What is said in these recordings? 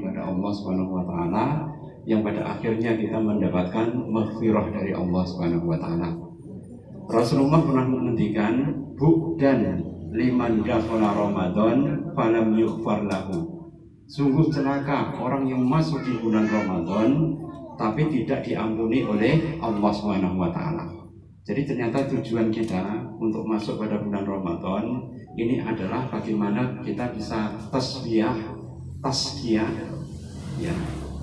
kepada Allah Subhanahu wa taala, yang pada akhirnya kita mendapatkan maghfirah dari Allah Subhanahu wa taala. Rasulullah pernah menghentikan dan liman dakhala Ramadan falam yughfar lahu. Sungguh celaka orang yang masuk di bulan Ramadan tapi tidak diampuni oleh Allah Subhanahu wa taala. Jadi ternyata tujuan kita untuk masuk pada bulan Ramadan ini adalah bagaimana kita bisa tazkiyah. Ya,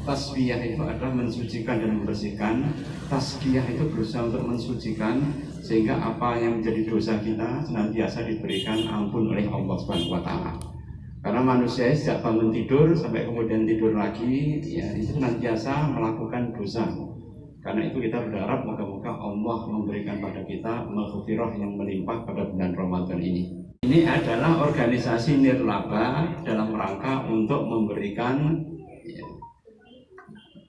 tazkiyah itu adalah mensucikan dan membersihkan. Tazkiyah itu berusaha untuk mensucikan sehingga apa yang menjadi dosa kita senantiasa diberikan ampun oleh Allah Subhanahu wa taala. Karena manusia sejak bangun tidur sampai kemudian tidur lagi, ya itu senantiasa melakukan dosa. Karena itu kita berharap moga-moga Allah memberikan pada kita maghfirah yang melimpah pada bulan Ramadan ini. Ini adalah organisasi nirlaba dalam rangka untuk memberikan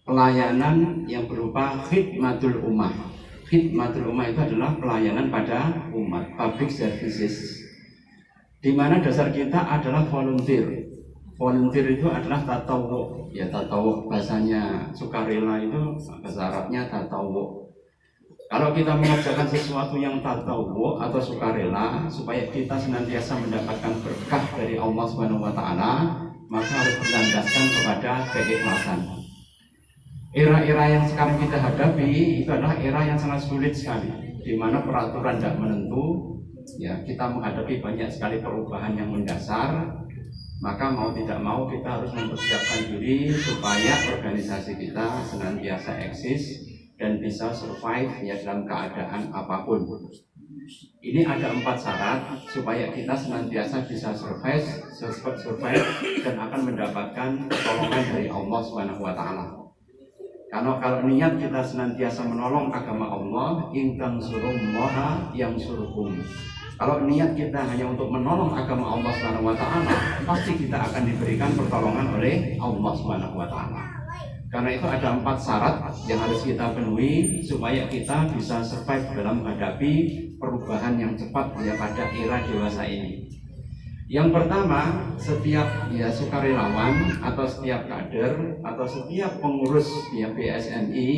pelayanan yang berupa khidmatul ummah. Khidmatul ummah itu adalah pelayanan pada umat, public services. Di mana dasar kita adalah volunteer. Volunteer itu adalah tatawwu. Ya, tatawwu bahasanya sukarela itu bahasa Arabnya tatawwu. Kalau kita mengerjakan sesuatu yang tatawwu atau sukarela supaya kita senantiasa mendapatkan berkah dari Allah Subhanahu wa taala, maka harus berlandaskan kepada keikhlasan. Era-era yang sekarang kita hadapi itu adalah era yang sangat sulit sekali, di mana peraturan tidak menentu. Ya, kita menghadapi banyak sekali perubahan yang mendasar, maka mau tidak mau kita harus mempersiapkan diri supaya organisasi kita senantiasa eksis dan bisa survive ya dalam keadaan apapun. Ini ada 4 syarat supaya kita senantiasa bisa survive dan akan mendapatkan pertolongan dari Allah Subhanahu wa taala. Karena kalau niat kita senantiasa menolong agama Allah, in tansurullaha yansurkum. Kalau niat kita hanya untuk menolong agama Allah Subhanahu wa taala, pasti kita akan diberikan pertolongan oleh Allah Subhanahu wa taala. Karena itu ada 4 syarat yang harus kita penuhi supaya kita bisa survive dalam menghadapi perubahan yang cepat ya pada era dewasa ini. Yang pertama, setiap ya sukarelawan atau setiap kader atau setiap pengurus ya BSNI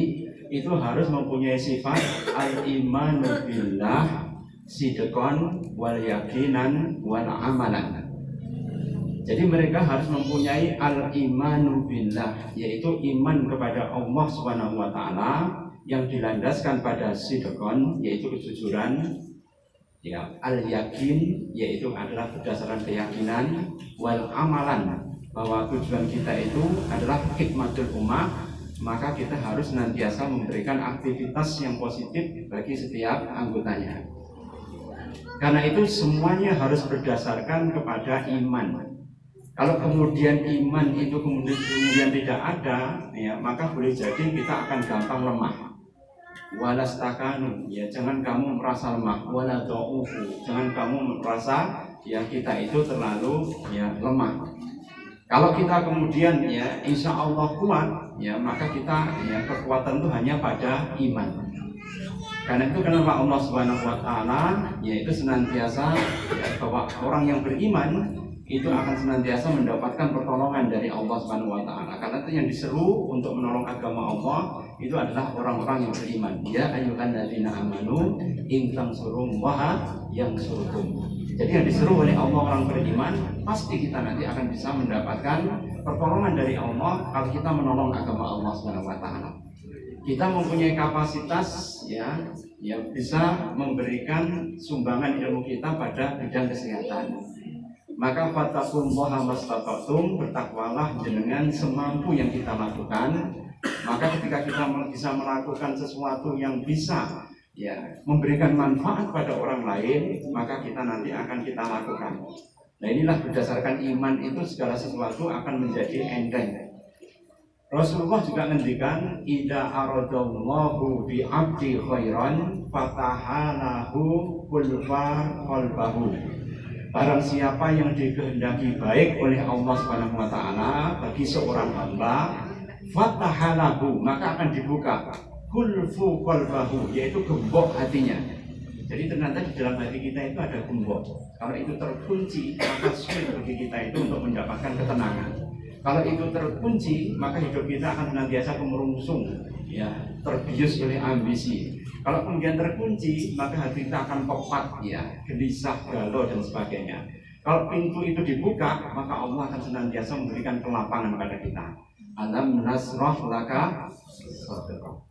itu harus mempunyai sifat al-imanu billah sidqan wal yaqinan wal amalan. Jadi mereka harus mempunyai al-imanu billah, yaitu iman kepada Allah Subhanahu wa taala yang dilandaskan pada sidqan, yaitu kejujuran, ya, al-yakin, yaitu adalah berdasarkan keyakinan, wal amalan, bahwa tujuan kita itu adalah khidmatul ummah, maka kita harus senantiasa memberikan aktivitas yang positif bagi setiap anggotanya. Karena itu semuanya harus berdasarkan kepada iman. Kalau kemudian iman itu kemudian tidak ada, ya, maka boleh jadi kita akan gampang lemah. Walastakanu, ya jangan kamu merasa lemah. Waladaufu, jangan kamu merasa ya kita itu terlalu ya lemah. Kalau kita kemudian ya insya Allah kuat, ya maka kita ya kekuatan itu hanya pada iman. Karena itu kenapa Allah Subhanahu wa taala yaitu senantiasa ya, bahwa orang yang beriman itu akan senantiasa mendapatkan pertolongan dari Allah Subhanahu wa taala. Karena itu yang diseru untuk menolong agama Allah itu adalah orang-orang yang beriman. Ya ayyuhalladzina amanu in tansurullaha yansurkum. Jadi yang diseru oleh Allah orang beriman, pasti kita nanti akan bisa mendapatkan pertolongan dari Allah kalau kita menolong agama Allah Subhanahu wa taala. Kita mempunyai kapasitas ya bisa memberikan sumbangan ilmu kita pada bidang kesehatan. Maka fattaqullaha mastata'tum, bertakwalah jenengan semampu yang kita lakukan. Maka ketika kita bisa melakukan sesuatu yang bisa ya memberikan manfaat pada orang lain, maka kita nanti akan kita lakukan. Nah inilah berdasarkan iman itu segala sesuatu akan menjadi enteng. Rasulullah juga ngendikan idza aradallahu bi 'abdi khairan fatahalahu kulfa qalbahu. Barang siapa yang dikehendaki baik oleh Allah Subhanahu wa taala bagi seorang hamba, fatahalahu, maka akan dibuka kulfu qalbahu, yaitu gembok hatinya. Jadi ternyata di dalam hati kita itu ada gembok. Kalau itu terkunci, maka sulit bagi kita itu untuk mendapatkan ketenangan. Kalau itu terkunci, maka hidup kita akan senantiasa kemerungsung, ya, terbius oleh ambisi. Kalau kemudian terkunci, maka hati kita akan pepat, ya, gelisah, galau dan sebagainya. Kalau pintu itu dibuka, maka Allah akan senantiasa memberikan kelapangan pada kita. Alam nasrah laka sadrak.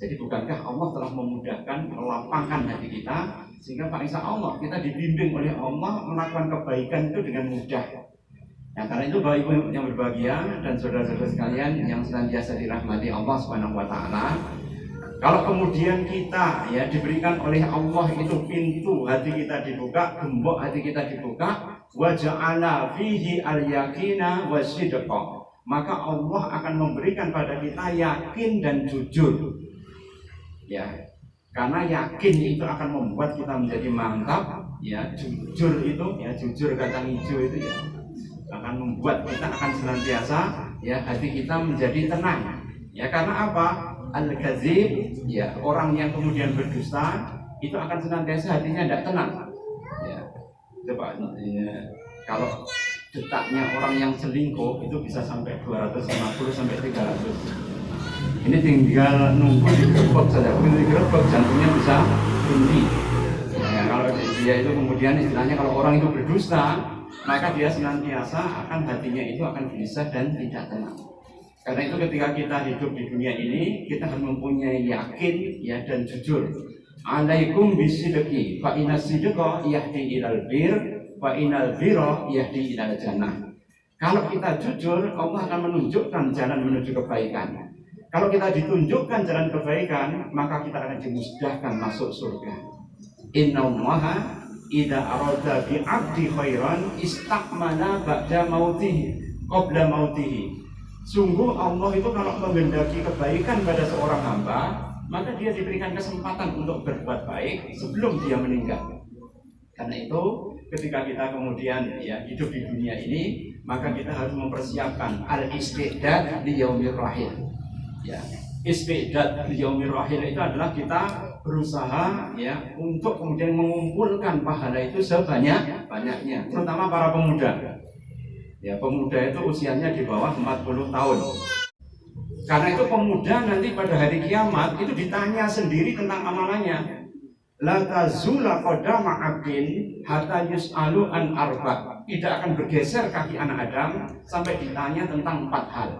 Jadi bukankah Allah telah memudahkan, melapangkan hati kita, sehingga insya Allah kita dibimbing oleh Allah melakukan kebaikan itu dengan mudah. Nah, karena itu Bapak Ibu yang berbahagia dan saudara-saudara sekalian yang senantiasa dirahmati Allah Subhanahu wa taala, kalau kemudian kita, ya, diberikan oleh Allah itu pintu hati kita dibuka, gembok hati kita dibuka, wa ja'ala fihi al-yaqina wasidqa, maka Allah akan memberikan pada kita yakin dan jujur. Ya, karena yakin itu akan membuat kita menjadi mantap, ya, jujur itu, ya, jujur kacang hijau itu, ya, akan membuat kita akan senantiasa, ya, hati kita menjadi tenang. Ya, karena apa? Al-kadzib, ya, orang yang kemudian berdusta itu akan senantiasa hatinya tidak tenang. Ya, coba, ya, kalau detaknya orang yang selingkuh itu bisa sampai 250 sampai 300. Ini tinggal nunggu digerebek saja, begitu digerebek jantungnya bisa berhenti. Ya, kalau dia itu kemudian istilahnya kalau orang itu berdusta, maka dia senantiasa akan hatinya itu akan gelisah dan tidak tenang. Karena itu ketika kita hidup di dunia ini, kita harus mempunyai yakin, ya, dan jujur. Alaikum bisidqi, fa inna sidqa yahdi ilal bir, fa innal birra yahdi ilal jannah. Kalau kita jujur, Allah akan menunjukkan jalan menuju kebaikan. Kalau kita ditunjukkan jalan kebaikan, maka kita akan dimudahkan masuk surga. Innallaha idza arada bi 'abdi khairan istakmala ba'da mautihi qabla mautihi. Sungguh Allah itu kalau menghendaki kebaikan pada seorang hamba, maka dia diberikan kesempatan untuk berbuat baik sebelum dia meninggal. Karena itu ketika kita kemudian, ya, hidup di dunia ini, maka kita harus mempersiapkan al-isti'dad li yaumir rahil. Ya, isti'dad li yaumir rahil itu adalah kita berusaha, ya, untuk kemudian mengumpulkan pahala itu sebanyak-banyaknya, terutama para pemuda. Ya, pemuda itu usianya di bawah 40 tahun. Karena itu pemuda nanti pada hari kiamat itu ditanya sendiri tentang amalannya. La tazula qadama 'abdin hatta yus'alu an arba. Tidak akan bergeser kaki anak Adam sampai ditanya tentang 4 hal.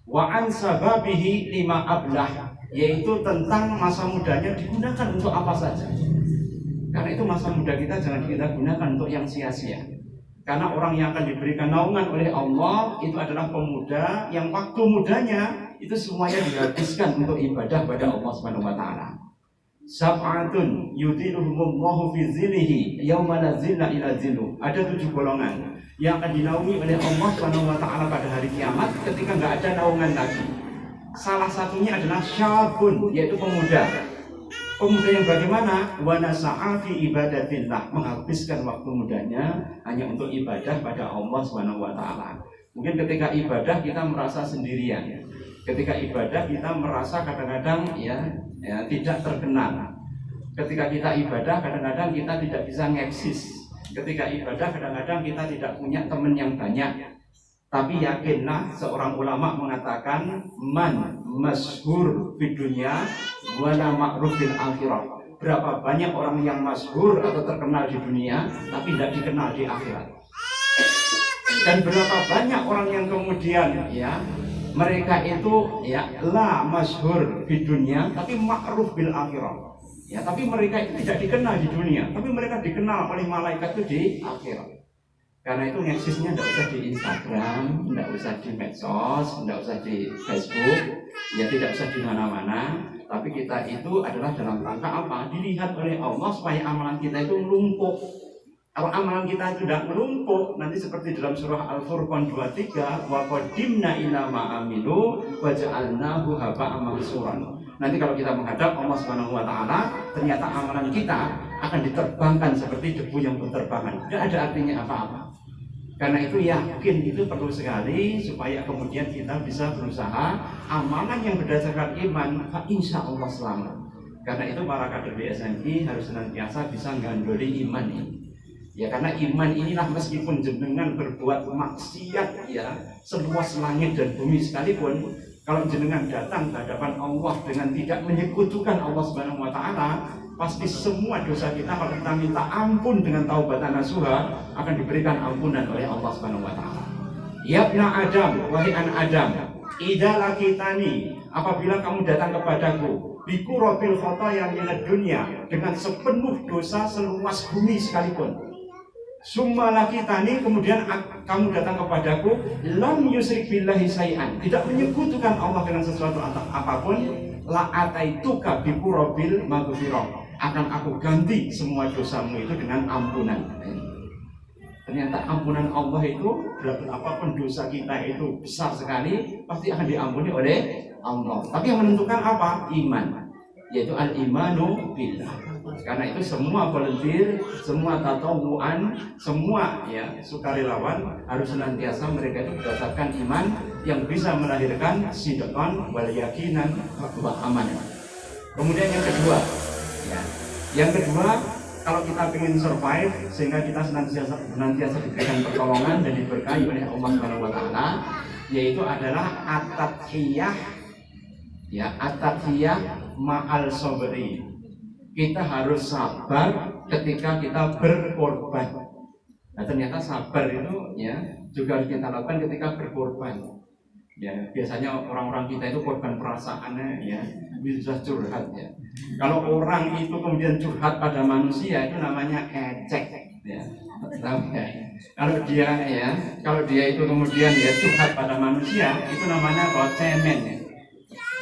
Wa an sababihi lima ablah, yaitu tentang masa mudanya digunakan untuk apa saja. Karena itu masa muda kita jangan kita gunakan untuk yang sia-sia. Karena orang yang akan diberikan naungan oleh Allah itu adalah pemuda yang waktu mudanya itu semuanya dihabiskan untuk ibadah pada Allah Subhanahu wa taala. Sab'atun yudhiluhumullahu fi zillihi yauma la zilla illa zilluh. Ada 7 golongan yang akan dinaungi oleh Allah Subhanahu wa taala pada hari kiamat ketika enggak ada naungan lagi. Salah satunya adalah syabun, yaitu pemuda. Pemuda yang bagaimana? Wa nasa'a fi ibadatillah, menghabiskan waktu mudanya hanya untuk ibadah pada Allah Subhanahu wa taala. Mungkin ketika ibadah kita merasa sendirian. Ketika ibadah kita merasa kadang-kadang, ya, tidak terkenal. Ketika kita ibadah kadang-kadang kita tidak bisa ngeksis. Ketika ibadah kadang-kadang kita tidak punya teman yang banyak. Tapi yakinlah, seorang ulama mengatakan man masyhur di dunia wala ma'ruf fil akhirah. Berapa banyak orang yang masyhur atau terkenal di dunia tapi tidak dikenal di akhirat. Dan berapa banyak orang yang kemudian, ya, mereka itu, ya, la masyhur di dunia tapi ma'ruf bil akhirah. Ya, tapi mereka itu tidak dikenal di dunia, tapi mereka dikenal oleh malaikat itu di akhirat. Karena itu ngeksisnya tidak usah di Instagram, tidak usah di medsos, tidak usah di Facebook, ya, tidak usah di mana-mana. Tapi kita itu adalah dalam rangka apa? Dilihat oleh Allah supaya amalan kita itu melumpuh. Kalau amalan kita itu tidak melumpuh, nanti seperti dalam surah Al-Furqan 23, wa qadimna ila ma amilu wa ja'alnahu haba'an mansuran. Nanti kalau kita menghadap Allah Subhanahu wa taala, ternyata amalan kita akan diterbangkan seperti debu yang berterbangan. Tidak ada artinya apa-apa. Karena itu yakin itu perlu sekali supaya kemudian kita bisa berusaha amalan yang berdasarkan iman, insya Allah selamat. Karena itu para kader BSMI harus senantiasa bisa menggandoli iman ini. Ya karena iman inilah meskipun jenengan berbuat maksiat ya seluas langit dan bumi sekalipun, kalau jenengan datang ke hadapan Allah dengan tidak menyekutukan Allah Subhanahu wa taala, pasti semua dosa kita kalau kita minta ampun dengan taubatan nasuha akan diberikan ampunan oleh Allah Subhanahu wa taala. Ya ibna Adam, wahai anak Adam, idza lakitani, apabila kamu datang kepadaku, biku robil khotoya minad dunya, dengan sepenuh dosa seluas bumi sekalipun. Summa lakitani, kemudian kamu datang kepadaku, lam yusrik billahi syai'an, tidak menyekutukan Allah dengan sesuatu apapun, la ataituka biku robil maghfirah, akan aku ganti semua dosamu itu dengan ampunan. Ternyata ampunan Allah itu apapun dosa kita itu besar sekali pasti akan diampuni oleh Allah. Tapi yang menentukan apa? Iman, yaitu al-imanu billah. Karena itu semua volunteer, semua tatawuan, semua ya sukarelawan harus senantiasa mereka itu berdasarkan iman yang bisa melahirkan sidqan wal yakinan wa aman. Kemudian yang kedua, ya, yang kedua, kalau kita ingin survive sehingga kita senantiasa diberikan pertolongan dan diberkahi oleh Allah Subhanahu wa taala, yaitu adalah at-tadhiyah, ya, at-tadhiyah ma'al sabri. Kita harus sabar ketika kita berkorban. Nah, ternyata sabar itu ya juga harus kita lakukan ketika berkorban. Ya, biasanya orang-orang kita itu korban perasaannya ya, bisa curhat ya. Kalau orang itu kemudian curhat pada manusia itu namanya ecek ya. Kalau dia itu kemudian ya curhat pada manusia itu namanya cemen ya.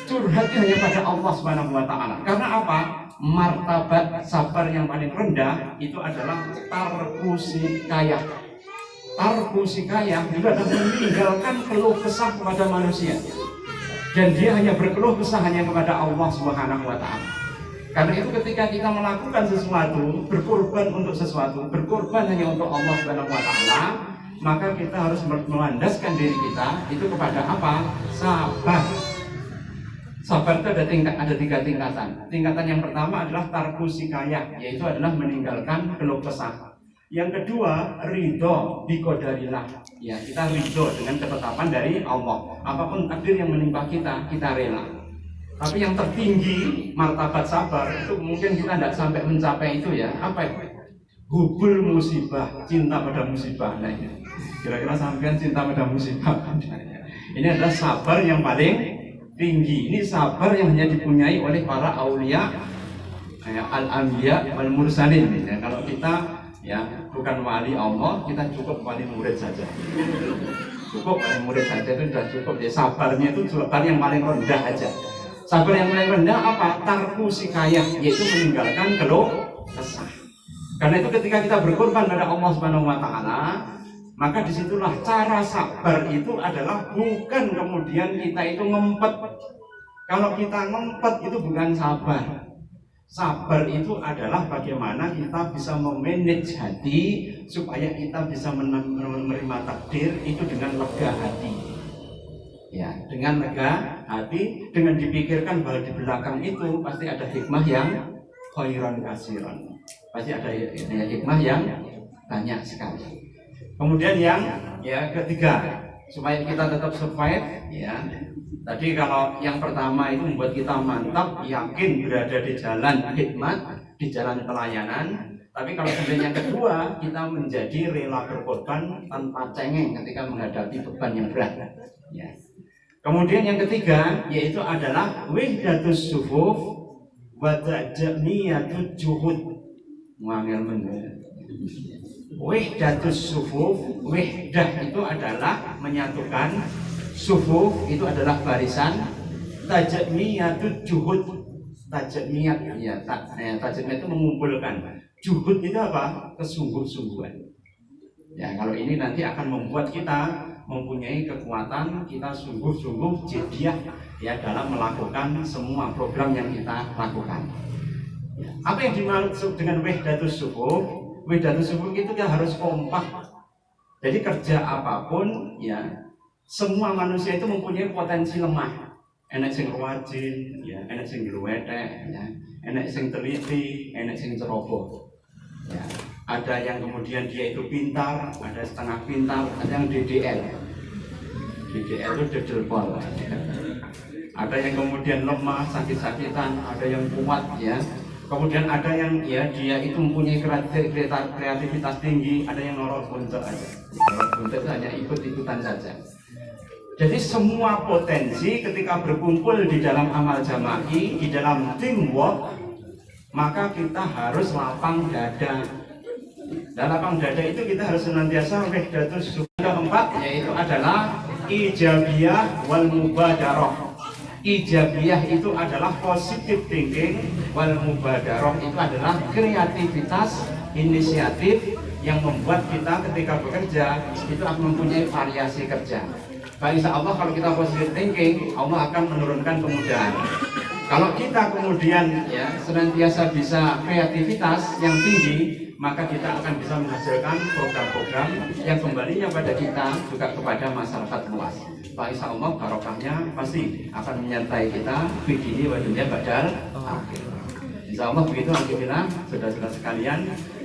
Curhat itu hanya pada Allah Subhanahu wa taala. Karena apa? Martabat sabar yang paling rendah itu adalah tarkusikayah. Tarkusikayah itu adalah meninggalkan keluh kesah kepada manusia. Dan dia hanya berkeluh kesah hanya kepada Allah Subhanahu wa taala. Karena itu ketika kita melakukan sesuatu, berkorban untuk sesuatu, berkorban hanya untuk Allah Subhanahu wa taala, maka kita harus melandaskan diri kita itu kepada apa? Sabar. Sabar itu ada tiga tingkatan. Tingkatan yang pertama adalah tarkusikayah, yaitu adalah meninggalkan keluh kesah. Yang kedua, ridho biqadarillah. Ya, kita ridho dengan ketetapan dari Allah. Apapun takdir yang menimpa kita, kita rela. Tapi yang tertinggi martabat sabar itu mungkin kita tidak sampai mencapai itu ya. Apa itu? Hubul musibah, cinta pada musibah. Nah, ini. Kira-kira sampean cinta pada musibah. Ini adalah sabar yang paling tinggi. Ini sabar yang hanya dipunyai oleh para aulia, al-anbiya wal mursalin. Ya, kalau kita ya bukan wali Allah, kita cukup wali murid saja. Cukup wali murid saja itu sudah cukup. Ya, sabarnya itu sabar yang paling rendah aja. Sabar yang paling rendah apa? Tarkusikayah, yaitu meninggalkan keluh kesah. Karena itu ketika kita berkorban pada Allah Subhanahu wa taala, maka disitulah cara sabar itu adalah bukan kemudian kita itu ngempet. Kalau kita ngempet itu bukan sabar. Sabar itu adalah bagaimana kita bisa memanage hati supaya kita bisa menerima takdir itu dengan lega hati. Ya, dengan lega hati, dengan dipikirkan bahwa di belakang itu pasti ada hikmah yang khairan kasiran. Pasti ada hikmah yang banyak sekali. Kemudian yang ketiga, supaya kita tetap survive ya. Tadi kalau yang pertama itu membuat kita mantap, yakin berada di jalan hikmat, di jalan pelayanan. Tapi kalau kemudian yang kedua, kita menjadi rela berkorban tanpa cengeng ketika menghadapi beban yang berat. Ya. Kemudian yang ketiga yaitu adalah wahdatus sufuf wa tajmiyatut juhud. Wangel men. Wahdatus sufuf, wahdah itu adalah menyatukan, sufuf itu adalah barisan, tajmiyatut juhud. Tajmiyat ya, tajmiyat itu mengumpulkan. Juhud itu apa? Kesungguh-sungguhan. Ya, kalau ini nanti akan membuat kita mempunyai kekuatan, kita sungguh-sungguh jiddiyah ya dalam melakukan semua program yang kita lakukan. Ya. Apa yang dimaksud dengan wahdatus sufuf? Wahdatus sufuf itu kita harus kompak. Jadi kerja apapun ya, semua manusia itu mempunyai potensi lemah. Enek sing rajin, ya, enek sing diluwetek, ya, enek sing teliti, enek sing ceroboh. Ya. ada yang kemudian dia itu pintar, ada setengah pintar, ada yang DDL. DDL itu dedelpol. Ada yang kemudian lemah, sakit-sakitan, ada yang kuat ya. Kemudian ada yang ya dia itu mempunyai kreativitas tinggi, ada yang norot buntet aja. Norot buntet itu hanya ikut-ikutan saja. Jadi semua potensi ketika berkumpul di dalam amal jama'i, di dalam teamwork, maka kita harus lapang dada. Dan lapang dada itu kita harus senantiasa wahdatus suhud. Keempat yaitu adalah ijabiyah wal mubadarah. Ijabiyah itu adalah positive thinking, wal mubadarah itu adalah kreativitas, inisiatif yang membuat kita ketika bekerja itu akan mempunyai variasi kerja. Insya Allah kalau kita positive thinking, Allah akan menurunkan kemudahan. Kalau kita kemudian ya senantiasa bisa kreativitas yang tinggi, maka kita akan bisa menghasilkan program-program yang kembalinya pada kita juga kepada masyarakat luas. Insya Allah barokahnya pasti akan menyertai kita begini wadunya badal akhir. Insya Allah begitu. Alhamdulillah saudara-saudara sekalian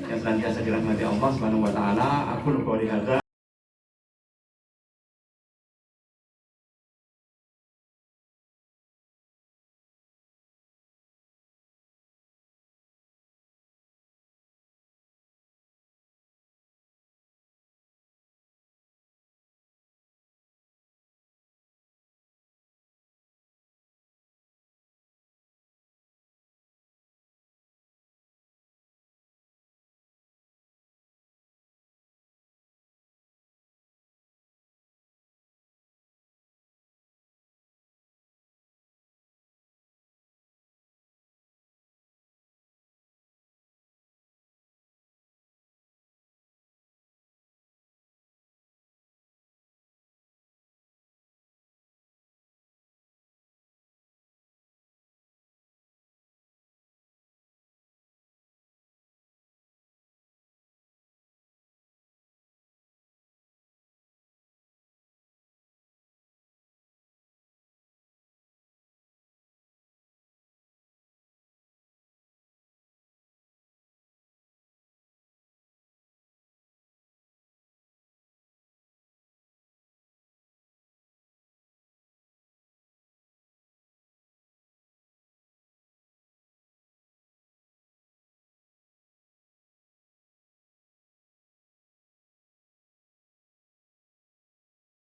yang senantiasa dirahmati Allah Subhanahu Wa Taala. Aku lupa hadza